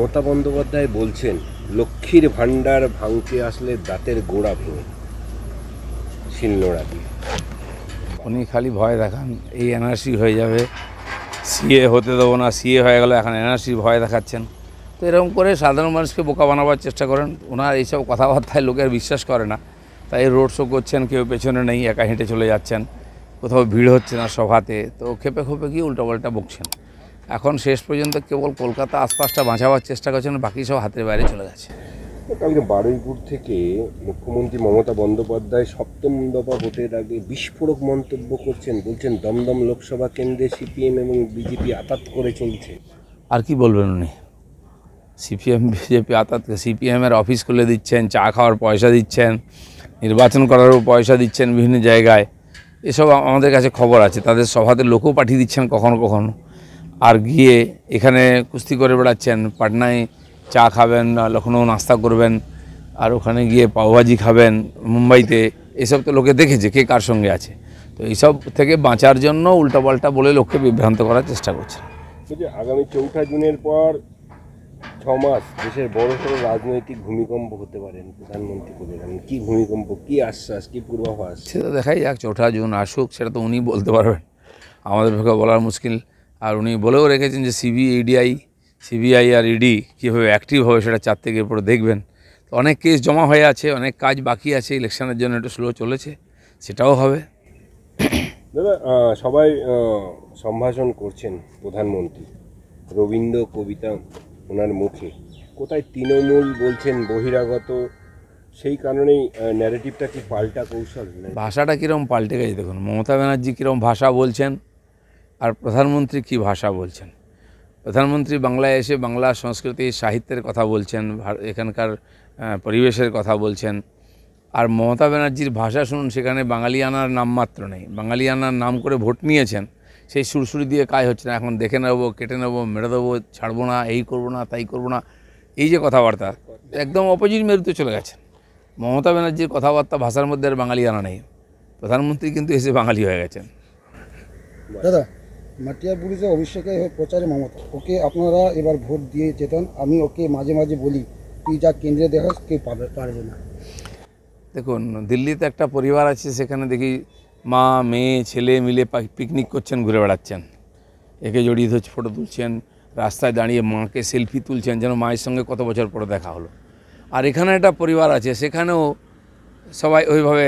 মমতা বন্দ্যোপাধ্যায় বলছেন লক্ষ্মীর ভাণ্ডার ভাঙতে আসলে দাঁতের গোড়া ভেঙে শিলনোড়া দিয়ে। উনি খালি ভয় দেখান এই এনআরসি হয়ে যাবে, সিএ হতে দেবো না, সিএ হয়ে গেল, এখন এনআরসি ভয় দেখাচ্ছেন। তো এরকম করে সাধারণ মানুষকে বোকা বানাবার চেষ্টা করেন। ওনার এইসব কথাবার্তায় লোকের বিশ্বাস করে না, তাই রোড শো করছেন, কেউ পেছনে নেই, একা হেঁটে চলে যাচ্ছেন, কোথাও ভিড় হচ্ছে না সভাতে, তো খেপে খেপে গিয়ে উল্টোপাল্টা বকছেন। এখন শেষ পর্যন্ত কেবল কলকাতা আশপাশটা বাঁচাবার চেষ্টা করছেন, বাকি সব হাতের বাইরে চলে গেছে। কালকে বারুইপুর থেকে মুখ্যমন্ত্রী মমতা বন্দ্যোপাধ্যায় সপ্তম দফা ভোটের আগে বিস্ফোরক মন্তব্য করছেন, বলছেন দমদম লোকসভা কেন্দ্রে সিপিএম এবং বিজেপি আতাত করে চলছে। আর কি বলবেন উনি? সিপিএম বিজেপি আতাত, সিপিএমের অফিস খুলে দিচ্ছেন, চা খাওয়ার পয়সা দিচ্ছেন, নির্বাচন করারও পয়সা দিচ্ছেন বিভিন্ন জায়গায়, এসব আমাদের কাছে খবর আছে। তাদের সভাতে লোকও পাঠিয়ে দিচ্ছেন কখনো কখনো, আর গিয়ে এখানে কুস্তি করে বেড়াচ্ছেন। পাটনায় চা খাবেন, লখনৌ নাস্তা করবেন, আর ওখানে গিয়ে পাওভাজি খাবেন মুম্বাইতে, এসব তো লোকে দেখেছে কে কার সঙ্গে আছে। তো এইসব থেকে বাঁচার জন্য উল্টাপাল্টা বলে লোককে বিভ্রান্ত করার চেষ্টা করছে। আগামী 4 জুনের পর 6 মাস দেশের বড়সড় রাজনৈতিক ভূমিকম্প হতে পারেন, প্রধানমন্ত্রী বলেন। কি ভূমিকম্প, কি আশ্বাস, কি পূর্বাভাস? সেটা দেখাই যাক, 4 জুন আসুক, সেটা তো উনি বলতে পারবেন, আমাদের পক্ষে বলার মুশকিল। আর উনি বলেও রেখেছেন যে সিবিআই আর ইডি কীভাবে অ্যাক্টিভ হবে সেটা 4 থেকে পরে দেখবেন। তো অনেক কেস জমা হয়ে আছে, অনেক কাজ বাকি আছে, ইলেকশনের জন্য একটু স্লো চলেছে, সেটাও হবে। দাদা, সবাই সম্ভাষণ করছেন প্রধানমন্ত্রী, রবীন্দ্র কবিতা ওনার মুখে, কোথায় তৃণমূল বলছেন বহিরাগত, সেই কারণেই ন্যারেটিভটা কি পাল্টা কৌশল? ভাষাটা কীরকম পাল্টে গেছে দেখুন। মমতা ব্যানার্জি কীরকম ভাষা বলছেন আর প্রধানমন্ত্রী কি ভাষা বলছেন। প্রধানমন্ত্রী বাংলায় এসে বাংলা সংস্কৃতি সাহিত্যের কথা বলছেন, এখানকার পরিবেশের কথা বলছেন। আর মমতা ব্যানার্জির ভাষা শুনুন, সেখানে বাঙালিয়ানার নামমাত্র নেই। বাঙালিয়ানার নাম করে ভোট নিয়েছেন, সেই সুরসুরি দিয়ে কাজ হচ্ছে না। এখন দেখে নেবো, কেটে নেবো, মেরে দেবো, ছাড়বো না, এই করবো না, তাই করবো না, এই যে কথাবার্তা, একদম অপোজিট মেরুতে চলে গেছেন। মমতা ব্যানার্জির কথাবার্তা ভাষার মধ্যে আর বাঙালিয়ানা নেই। প্রধানমন্ত্রী কিন্তু এসে বাঙালি হয়ে গেছেন। দাদা, মাটিয়া পুলিশে অভিষেকে প্রচারে মমতা, ওকে আপনারা এবার ভোট দিয়ে যেতেন। আমি ওকে মাঝে মাঝে বলি, তুই যা কেন্দ্রে দেখাস কেউ পারবে না। দেখুন, দিল্লিতে একটা পরিবার আছে, সেখানে দেখি মা মেয়ে ছেলে মিলে পিকনিক করছেন, ঘুরে বেড়াচ্ছেন, একে জড়িয়ে ধরছে, ফটো তুলছেন, রাস্তায় দাঁড়িয়ে মাকে সেলফি তুলছেন, যেন মায়ের সঙ্গে কত বছর পরে দেখা হলো। আর এখানে একটা পরিবার আছে, সেখানেও সবাই ওইভাবে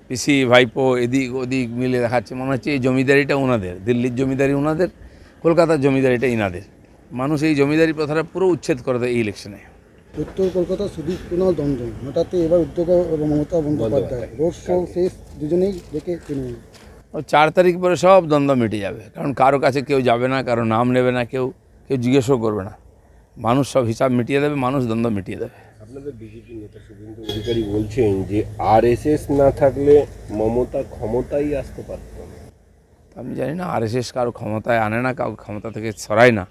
পিসি ভাইপো এদিক ওদিক মিলে দেখাচ্ছে। মনে হচ্ছে এই জমিদারিটা ওনাদের, দিল্লির জমিদারি ওনাদের, কলকাতার জমিদারিটা ইনাদের। মানুষ এই জমিদারি প্রথাটা পুরো উচ্ছেদ করে দেয় এই ইলেকশনে। উত্তর কলকাতা শুধু কুণাল দমদম, হঠাৎ এবার উদ্যোগে মমতা বন্দ্যোপাধ্যায় রোড শো শেষ, দুজনেই দেখে তৃণমূল। 4 তারিখ পরে সব দ্বন্দ্ব মিটে যাবে, কারণ কারো কাছে কেউ যাবে না, কারো নাম নেবে না, কেউ জিজ্ঞেসও করবে না। মানুষ সব হিসাব মিটিয়ে দেবে, মানুষ দ্বন্দ্ব মিটিয়ে দেবে। আপনাদের বিজেপি নেতা শুভেন্দু অধিকারী বলছেন যে আরএসএস না থাকলে মমতা ক্ষমতায় আসতে পারত না। আমি জানি না, আরএসএস কারো ক্ষমতায় আনে না, কারো ক্ষমতা থেকে সরায় না।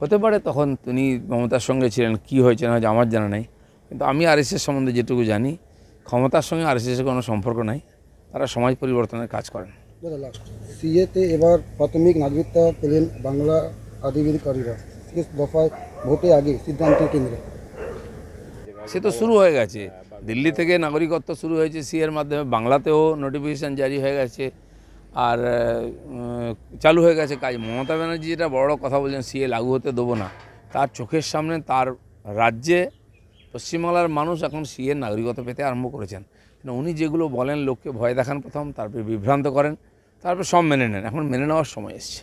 হতে পারে তখন তিনি মমতার সঙ্গে ছিলেন, কি হয়েছে না হয়েছে আমার জানা নেই। কিন্তু আমি আরএসএস সম্বন্ধে যেটুকু জানি, ক্ষমতার সঙ্গে আরএসএসের কোনো সম্পর্ক নাই, তারা সমাজ পরিবর্তনের কাজ করেন। সিএতে এবার প্রাথমিক নাগরিকত্ব পেলেন বাংলা আধিকারিকরা, শেষ দফায় ভোটে আগে সিদ্ধান্তের কেন্দ্রে। সে তো শুরু হয়ে গেছে, দিল্লি থেকে নাগরিকত্ব শুরু হয়েছে সিএর মাধ্যমে, বাংলাতেও নোটিফিকেশান জারি হয়ে গেছে, আর চালু হয়ে গেছে কাজ। মমতা ব্যানার্জি যেটা বড় কথা বলছেন, সিএ লাগু হতে দেবো না, তার চোখের সামনে তার রাজ্যে পশ্চিমবাংলার মানুষ এখন সিএর নাগরিকত্ব পেতে আরম্ভ করেছেন। উনি যেগুলো বলেন লোককে ভয় দেখান প্রথম, তারপরে বিভ্রান্ত করেন, তারপর সব মেনে নেন। এখন মেনে নেওয়ার সময় এসছে।